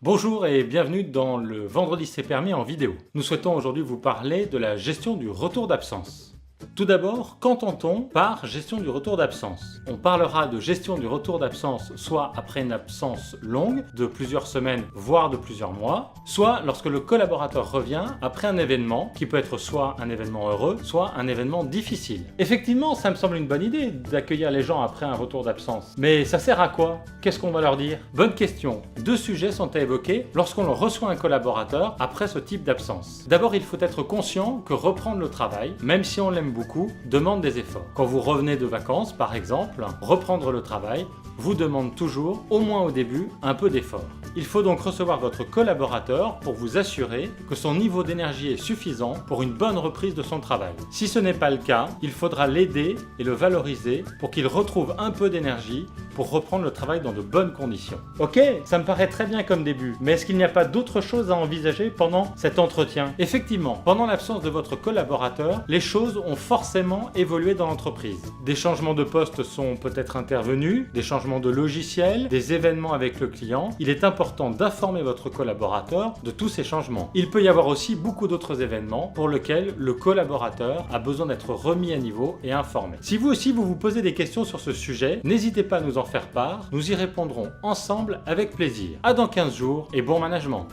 Bonjour et bienvenue dans le Vendredi c'est permis en vidéo. Nous souhaitons aujourd'hui vous parler de la gestion du retour d'absence. Tout d'abord, qu'entend-on par gestion du retour d'absence? On parlera de gestion du retour d'absence soit après une absence longue, de plusieurs semaines voire de plusieurs mois, soit lorsque le collaborateur revient après un événement qui peut être soit un événement heureux, soit un événement difficile. Effectivement, ça me semble une bonne idée d'accueillir les gens après un retour d'absence. Mais ça sert à quoi? Qu'est-ce qu'on va leur dire? Bonne question. Deux sujets sont à évoquer lorsqu'on reçoit un collaborateur après ce type d'absence. D'abord, il faut être conscient que reprendre le travail, même si on l'aime beaucoup, demande des efforts. Quand vous revenez de vacances, par exemple, reprendre le travail vous demande toujours, au moins au début, un peu d'effort. Il faut donc recevoir votre collaborateur pour vous assurer que son niveau d'énergie est suffisant pour une bonne reprise de son travail. Si ce n'est pas le cas, il faudra l'aider et le valoriser pour qu'il retrouve un peu d'énergie pour reprendre le travail dans de bonnes conditions. Ok, ça me paraît très bien comme début, mais est-ce qu'il n'y a pas d'autre chose à envisager pendant cet entretien? Effectivement, pendant l'absence de votre collaborateur, les choses ont forcément évolué dans l'entreprise. Des changements de poste sont peut-être intervenus, des changements de logiciel, des événements avec le client. Il est important d'informer votre collaborateur de tous ces changements. Il peut y avoir aussi beaucoup d'autres événements pour lesquels le collaborateur a besoin d'être remis à niveau et informé. Si vous aussi vous posez des questions sur ce sujet, n'hésitez pas à nous en faire part, nous y répondrons ensemble avec plaisir. À dans 15 jours et bon management!